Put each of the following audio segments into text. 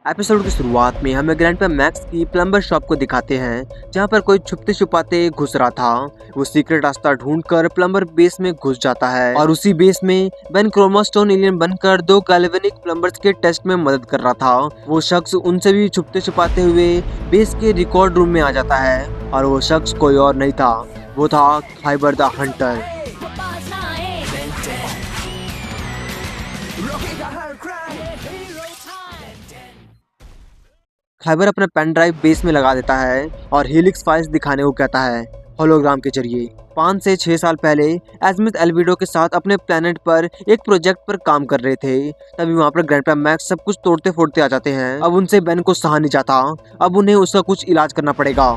Episode की शुरुआत में हमें ग्रैंडपा मैक्स की प्लम्बर शॉप को दिखाते हैं, जहां पर कोई छुपते छुपाते घुस रहा था। वो सीक्रेट रास्ता ढूंढकर प्लम्बर बेस में घुस जाता है और उसी बेस में बेन क्रोमास्टोन एलियन बनकर दो गैल्वेनिक प्लम्बर्स के टेस्ट में मदद कर रहा था। वो शख्स उनसे भी छुपते छुपाते हुए बेस के रिकॉर्ड रूम में आ जाता है और वो शख्स कोई और नहीं था, वो था खाइबर द हंटर। खाइबर अपना पेन ड्राइव बेस में लगा देता है और हेलिक्स फाइल्स दिखाने को कहता है होलोग्राम के जरिए। 5 से 6 साल पहले एज़मिथ एल्विडो के साथ अपने प्लेनेट पर एक प्रोजेक्ट पर काम कर रहे थे। तभी वहाँ पर ग्रैंडपा मैक्स सब कुछ तोड़ते फोड़ते आ जाते हैं। अब उनसे बेन को सहा नहीं जाता, अब उन्हें उसका कुछ इलाज करना पड़ेगा।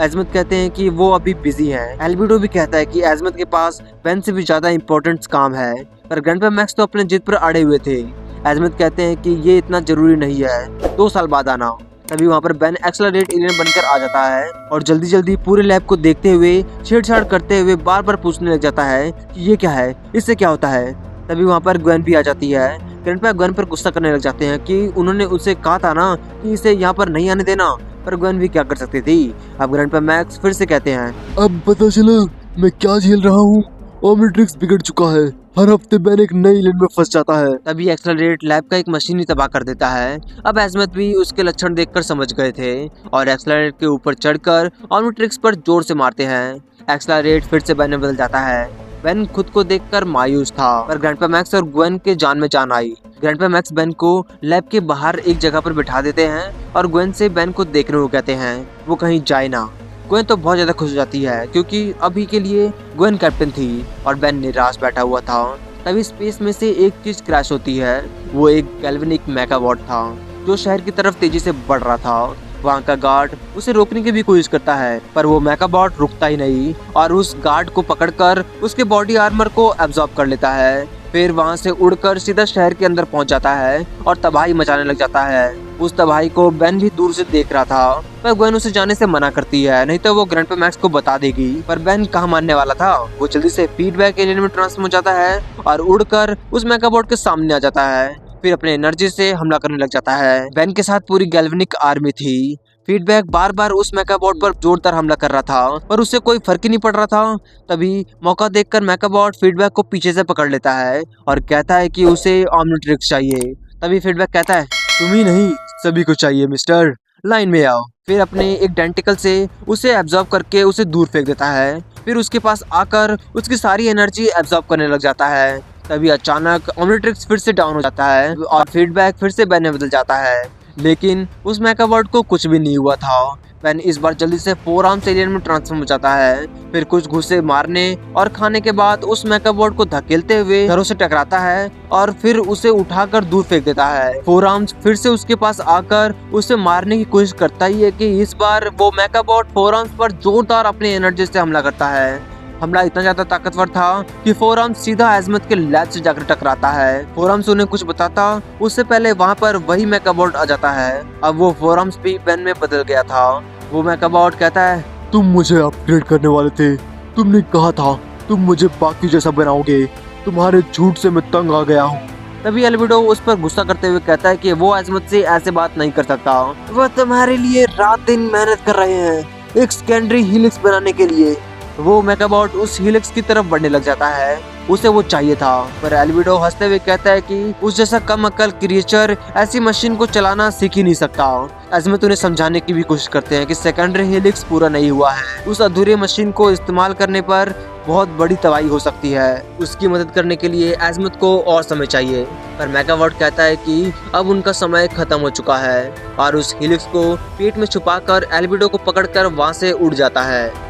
एज़मिथ कहते हैं कि वो अभी बिजी हैं। एल्विडो भी कहता है कि एज़मिथ के पास बेन से भी ज्यादा इम्पोर्टेंट काम है, पर ग्रैंडपा मैक्स तो अपने जिद पर अड़े हुए थे। एज़मिथ कहते हैं कि ये इतना जरूरी नहीं है, 2 साल बाद आना। तभी वहाँ पर बेन एक्सेलरेट एलियन बनकर आ जाता है और जल्दी जल्दी पूरे लैब को देखते हुए छेड़छाड़ करते हुए बार बार पूछने लग जाता है कि ये क्या है, इससे क्या होता है। तभी वहाँ पर ग्वेन भी आ जाती है। ग्रैंडपा ग्वेन पर गुस्सा करने लग जाते हैं कि उन्होंने उसे कहा था ना कि इसे यहाँ पर नहीं आने देना, पर ग्वेन भी क्या कर सकती थी। अब ग्रैंडपा मैक्स फिर से कहते हैं, अब पता चला मैं क्या झेल रहा हूँ। ओमनिट्रिक्स बिगड़ चुका है, हर हफ्ते बेन एक नई लेन में फंस जाता है। तभी एक्सेलरेट लैब का एक मशीन ही तबाह कर देता है। अब एज़मिथ भी उसके लक्षण देखकर समझ गए थे और एक्सेलरेट के ऊपर चढ़कर ओमनिट्रिक्स पर जोर से मारते हैं। एक्सेलरेट फिर से बेन में बदल जाता है। बेन खुद को देखकर मायूस था, पर ग्रैंडपा मैक्स और ग्वेन के जान में जान आई। ग्रैंडपा मैक्स बेन को लैब के बाहर एक जगह पर बिठा देते हैं और ग्वेन से बेन को देखने को कहते हैं वो कहीं जाए ना। ग्वेन तो बहुत ज्यादा खुश हो जाती है क्योंकि अभी के लिए ग्वेन कैप्टन थी और बेन निराश बैठा हुआ था। तभी स्पेस में से एक चीज क्रैश होती है। वो एक गैल्वेनिक मेगावॉट था जो शहर की तरफ तेजी से बढ़ रहा था। वहाँ का गार्ड उसे रोकने की भी कोशिश करता है, पर वो मेगाबॉट रुकता ही नहीं और उस गार्ड को पकड़कर उसके बॉडी आर्मर को एब्जॉर्ब कर लेता है। फिर वहाँ से उड़कर सीधा शहर के अंदर पहुँच जाता है और तबाही मचाने लग जाता है। उस तबाही को बेन भी दूर से देख रहा था, पर ग्वेन उसे जाने से मना करती है, नहीं तो वो ग्रैंडपा मैक्स को बता देगी। पर बेन कहाँ मानने वाला था। वो जल्दी से फीडबैक एलियन में ट्रांसफॉर्म हो जाता है और उड़कर उस मेगाबॉट के सामने आ जाता है। फिर अपने एनर्जी से हमला करने लग जाता है। बेन के साथ पूरी गैल्वेनिक आर्मी थी। फीडबैक बार बार उस मेगाबॉट पर जोरदार हमला कर रहा था, पर उससे कोई फर्क ही नहीं पड़ रहा था। तभी मौका देखकर मेगाबॉट फीडबैक को पीछे से पकड़ लेता है और कहता है कि उसे ओमनिट्रिक्स चाहिए। तभी फीडबैक कहता है, तुम ही नहीं, सभी को चाहिए मिस्टर, लाइन में आओ। फिर अपने एक डेंटिकल से उसे एब्जॉर्ब करके उसे दूर फेंक देता है। फिर उसके पास आकर उसकी सारी एनर्जी एब्जॉर्ब करने लग जाता है। तभी अचानक ओमनिट्रिक्स फिर से डाउन हो जाता है और फीडबैक फिर से बेन में बदल जाता है, लेकिन उस मेगाबॉट को कुछ भी नहीं हुआ था। बेन इस बार जल्दी से 4 आर्म्स एलियन में ट्रांसफॉर्म हो जाता है। फिर कुछ घुसे मारने और खाने के बाद उस मेगाबॉट को धकेलते हुए घरों से टकराता है और फिर उसे उठाकर दूर फेंक देता है। 4 आर्म्स फिर से उसके पास आकर उसे मारने की कोशिश करता ही है कि इस बार वो मेगाबॉट 4 आर्म्स पर जोरदार अपनी एनर्जी से हमला करता है। हमला इतना ज्यादा ताकतवर था कि 4 आर्म्स सीधा एज़मिथ के लैब से जाकर टकराता है। 4 आर्म्स उन्हें कुछ बताता उससे पहले वहाँ पर वही मेगाबॉट आ जाता है। अब वो 4 आर्म्स भी बेन में बदल गया था। वो मेगाबॉट कहता है, तुम मुझे अपग्रेड करने वाले थे, तुमने कहा था तुम मुझे बाकी जैसा बनाओगे, तुम्हारे झूठ से मैं तंग आ गया हूँ। तभी एल्विडो उस पर गुस्सा करते हुए कहता है कि वो एज़मिथ से ऐसे बात नहीं कर सकता। वो तुम्हारे लिए रात दिन मेहनत कर रहे हैं एक सेकेंडरी हीलिक्स बनाने के लिए। वो मेगाबॉट उस हीलिक्स की तरफ बढ़ने लग जाता है, उसे वो चाहिए था। पर एल्विडो हंसते हुए कहता है कि उस जैसा कम अकल क्रिएचर ऐसी मशीन को चलाना सीख ही नहीं सकता। एज़मिथ उन्हें समझाने की भी कोशिश करते हैं कि सेकेंडरी हीलिक्स पूरा नहीं हुआ है, उस अधूरे मशीन को इस्तेमाल करने पर बहुत बड़ी तबाही हो सकती है। उसकी मदद करने के लिए एज़मिथ को और समय चाहिए। पर मेगाबॉट कहता है कि अब उनका समय खत्म हो चुका है और उस हीलिक्स को पेट में छुपाकर एल्विडो को पकड़कर वहाँ से उड़ जाता है।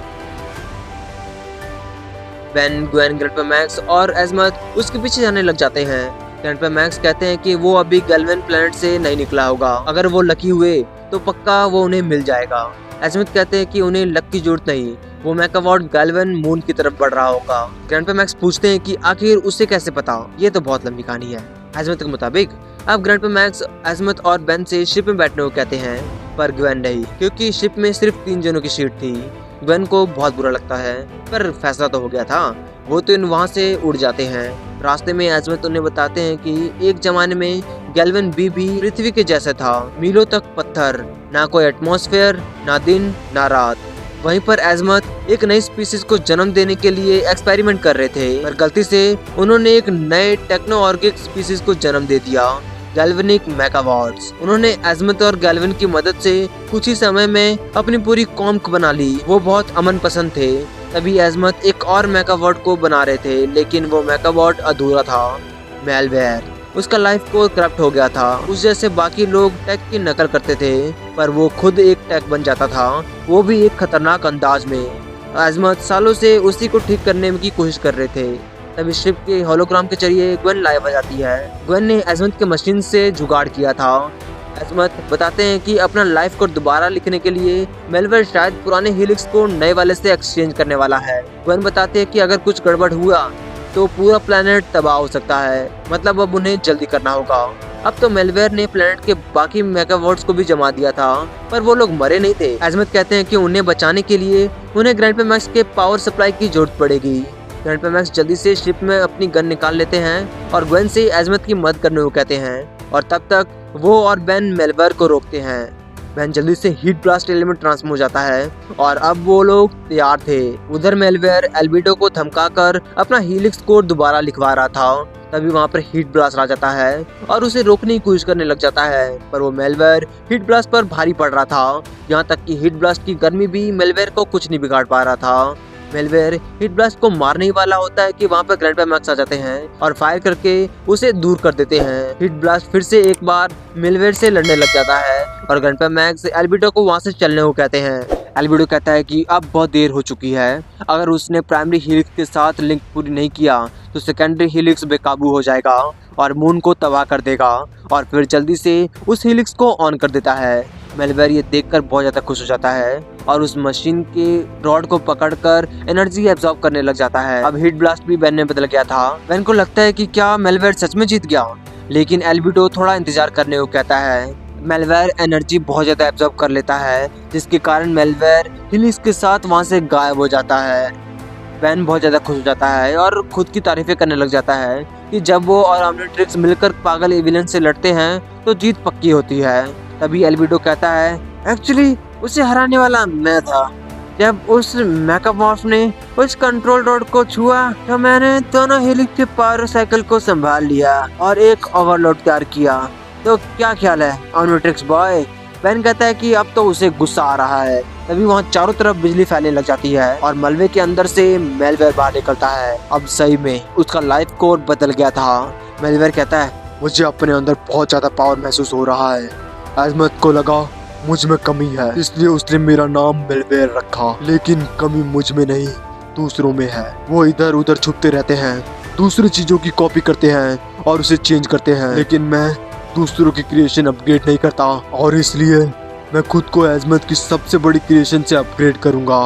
बेन, ग्वेन, ग्रैंडपा मैक्स और एज़मिथ उसके पीछे जाने लग जाते हैं। ग्रैंडपा मैक्स कहते हैं कि वो अभी गैल्वेन प्लेनेट से नहीं निकला होगा, अगर वो लकी हुए तो पक्का वो उन्हें मिल जाएगा। एज़मिथ कहते हैं कि उन्हें लक की जरूरत नहीं, वो मेगाबॉट गैल्वेन मून की तरफ बढ़ रहा होगा। ग्रैंडपा मैक्स पूछते हैं कि आखिर उसे कैसे पता, ये तो बहुत लंबी कहानी है। एज़मिथ के मुताबिक अब ग्रैंडपा मैक्स एज़मिथ और बेन से शिप में बैठने को कहते हैं, पर ग्वेन नहीं, क्योंकि शिप में सिर्फ 3 जनों की सीट थी। ग्वेन को बहुत बुरा लगता है, पर फैसला तो हो गया था। वो तो वहाँ से उड़ जाते हैं। रास्ते में एजमत उन्हें बताते हैं कि एक जमाने में गैल्वन बी भी पृथ्वी के जैसा था, मीलों तक पत्थर, ना कोई एटमॉस्फेयर, ना दिन ना रात। वहीं पर एजमत एक नई स्पीसीज को जन्म देने के लिए एक्सपेरिमेंट कर रहे थे, पर गलती से उन्होंने एक नए टेक्नो ऑर्गेनिक स्पीसीज को जन्म दे दिया, गैल्वेनिक मेगावॉट्स। उन्होंने एजमत और गैल्वन की मदद से कुछ ही समय में अपनी पूरी कौम को बना ली। वो बहुत अमन पसंद थे। तभी एजमत एक और मेगावॉट को बना रहे थे, लेकिन वो मेगावॉट अधूरा था। मेलवेयर, उसका लाइफ कोड करप्ट हो गया था। उस जैसे बाकी लोग टेक की नकल करते थे, पर वो खुद एक टेक बन जाता था, वो भी एक खतरनाक अंदाज में। एजमत सालों से उसी को ठीक करने की कोशिश कर रहे थे। तभी शिप के होलोग्राम के जरिए ग्वेन लाइव आ जाती है। ग्वेन ने एजमत के मशीन से जुगाड़ किया था। एजमत बताते हैं कि अपना लाइफ को दोबारा लिखने के लिए मेलवेयर शायद पुराने हीलिक्स को नए वाले से एक्सचेंज करने वाला है। ग्वेन बताते हैं कि अगर कुछ गड़बड़ हुआ तो पूरा प्लेनेट तबाह हो सकता है, मतलब अब उन्हें जल्दी करना होगा। अब तो मेलवेयर ने प्लेनेट के बाकी मेगावॉट्स को भी जमा दिया था, पर वो लोग मरे नहीं थे। एजमत कहते हैं कि उन्हें बचाने के लिए उन्हें ग्रैंडपा मैक्स के पावर सप्लाई की जरूरत पड़ेगी। ग्रैंडपा मैक्स जल्दी से शिप में अपनी गन निकाल लेते हैं और ग्वेन से एजमत की मदद करने को कहते हैं, और तब तक वो और बेन मेलवेयर को रोकते हैं। बेन जल्दी से हीट ब्लास्ट एलिमेंट ट्रांसफर हो जाता है और अब वो लोग तैयार थे। उधर मेलवेयर एल्बिडो को धमकाकर अपना हीलिक्स कोड दोबारा लिखवा रहा था। तभी वहाँ पर हीट ब्लास्ट आ जाता है और उसे रोकने की कोशिश करने लग जाता है, पर वो मेलवेयर हीट ब्लास्ट पर भारी पड़ रहा था। यहाँ तक कि हीट ब्लास्ट की गर्मी भी मेलवेयर को कुछ नहीं बिगाड़ पा रहा था। मेलवेयर हीट ब्लास्ट को मारने ही वाला होता है कि वहाँ पर ग्रैंडपा मैक्स आ जाते हैं और फायर करके उसे दूर कर देते हैं। हीट ब्लास्ट फिर से एक बार मेलवेयर से लड़ने लग जाता है और ग्रैंडपा मैक्स एल्बिडो को वहाँ से चलने को कहते हैं। एल्बिडो कहता है कि अब बहुत देर हो चुकी है, अगर उसने प्राइमरी हीलिक्स के साथ लिंक पूरी नहीं किया तो सेकेंडरी हीलिक्स बेकाबू हो जाएगा और मून को तबाह कर देगा, और फिर जल्दी से उस हीलिक्स को ऑन कर देता है। मेलवेयर ये देखकर बहुत ज्यादा खुश हो जाता है और उस मशीन के रॉड को पकड़कर एनर्जी एब्जॉर्ब करने लग जाता है। अब हीट ब्लास्ट भी बेन में बदल गया था। बेन को लगता है कि क्या मेलवेयर सच में जीत गया, लेकिन एल्बिडो थोड़ा इंतजार करने को कहता है। मेलवेयर एनर्जी बहुत ज्यादा एब्जॉर्ब कर लेता है, जिसके कारण मेलवेयर हीलिक्स के साथ वहाँ से गायब हो जाता है। बेन बहुत ज्यादा खुश हो जाता है और खुद की तारीफें करने लग जाता है कि जब वो और ऑमनिट्रिक्स मिलकर पागल एविलियन से लड़ते हैं तो जीत पक्की होती है। तभी एल्बिडो कहता है, एक्चुअली उसे हराने वाला मैं था। जब उस मेगामॉर्फ ने उस कंट्रोल रोड को छुआ तो मैंने दोनों हीलिक्स के पावर साइकिल को संभाल लिया और एक ओवरलोड तैयार किया। तो क्या ख्याल है ऑमनिट्रिक्स बॉय? बेन कहता है कि अब तो उसे गुस्सा आ रहा है। तभी वहाँ चारों तरफ बिजली फैलने लग जाती है और मलबे के अंदर से मेलवेयर बाहर निकलता है। अब सही में उसका लाइफ कोड बदल गया था। मेलवेयर कहता है, मुझे अपने अंदर बहुत ज्यादा पावर महसूस हो रहा है। एजमत को लगा मुझ में कमी है, इसलिए उसने मेरा नाम मेलवेयर रखा, लेकिन कमी मुझ में नहीं दूसरों में है। वो इधर उधर छुपते रहते हैं, दूसरी चीजों की कॉपी करते हैं और उसे चेंज करते हैं, लेकिन मैं दूसरों की क्रिएशन अपग्रेड नहीं करता, और इसलिए मैं खुद को एजमत की सबसे बड़ी क्रिएशन से अपग्रेड करूंगा।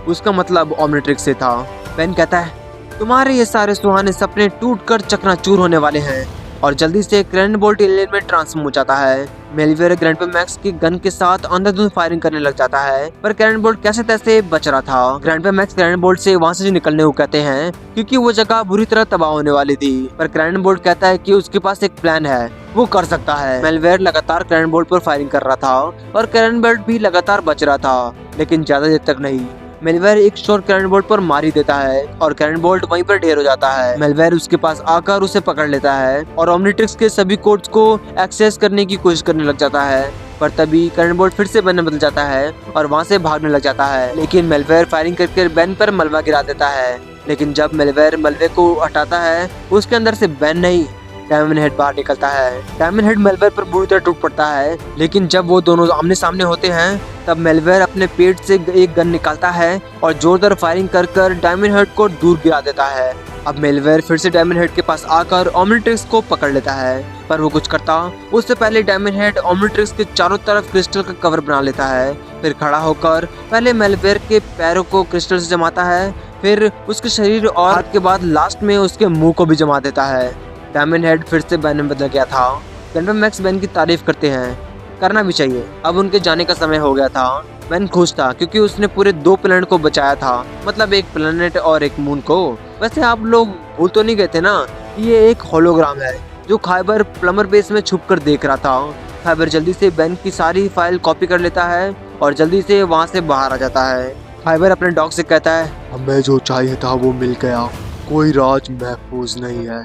उसका मतलब ऑमनिट्रिक्स से था। बेन कहता है, तुम्हारे ये सारे सुहाने सपने टूटकर चकनाचूर होने वाले हैं, और जल्दी से ग्रैंड बोल्ट एलियन में ट्रांसफॉर्म हो जाता है। मेलवेयर ग्रैंडपा मैक्स की गन के साथ अंधाधुंध फायरिंग करने लग जाता है, पर ग्रैंड बोल्ट कैसे तैसे बच रहा था। ग्रैंडपा मैक्स ग्रैंड बोल्ट से वहाँ से निकलने को कहते हैं क्योंकि वो जगह बुरी तरह तबाह होने वाली थी, पर ग्रैंड बोल्ट कहता है कि उसके पास एक प्लान है, वो कर सकता है। मेलवेयर लगातार ग्रैंड बोल्ट पर फायरिंग कर रहा था और ग्रैंड बोल्ट भी लगातार बच रहा था, लेकिन ज्यादा देर तक नहीं। मेलवेयर एक शॉट ग्रैंड बोल्ट पर मार ही देता है और ग्रैंड बोल्ट वहीं पर ढेर हो जाता है। मेलवेयर उसके पास आकर उसे पकड़ लेता है और ओमनिट्रिक्स के सभी कोड्स को एक्सेस करने की कोशिश करने लग जाता है, पर तभी ग्रैंड बोल्ट फिर से बेन में बदल जाता है और वहाँ से भागने लग जाता है। लेकिन मेलवेयर फायरिंग करके बेन पर मलबा गिरा देता है, लेकिन जब मेलवेयर मलबे को हटाता है उसके अंदर से बेन नहीं, डायमंड हेड बाहर निकलता है। डायमंड हेड मेलवेयर पर बुरी तरह टूट पड़ता है, लेकिन जब वो दोनों आमने सामने होते हैं तब मेलवेयर अपने पेट से एक गन निकालता है और जोरदार फायरिंग कर डायमंड हेड को दूर गिरा देता है। अब मेलवेयर फिर से डायमंड हेड के पास आकर ओमनिट्रिक्स को पकड़ लेता है, पर वो कुछ करता उससे पहले डायमंड हेड ओमनिट्रिक्स के चारों तरफ क्रिस्टल का कवर बना लेता है। फिर खड़ा होकर पहले मेलवेयर के पैरों को क्रिस्टल से जमाता है, फिर उसके शरीर और हाथ के बाद लास्ट में उसके मुंह को भी जमा देता है। डायमंड हेड फिर से बेन में बदल गया था। ग्रैंडपा मैक्स बेन की तारीफ करते हैं, करना भी चाहिए। अब उनके जाने का समय हो गया था। बेन खुश था क्योंकि उसने पूरे 2 प्लेनेट को बचाया था, मतलब एक प्लेनेट और एक मून को। वैसे आप लोग भूल तो नहीं गए थे ना ये एक होलोग्राम है जो खाइबर प्लमर बेस में छुप कर देख रहा था। खाइबर जल्दी से बेन की सारी फाइल कॉपी कर लेता है और जल्दी से वहाँ से बाहर आ जाता है। खाइबर अपने डॉग से कहता है, हमें जो चाहिए था वो मिल गया, कोई राज महफूज नहीं है।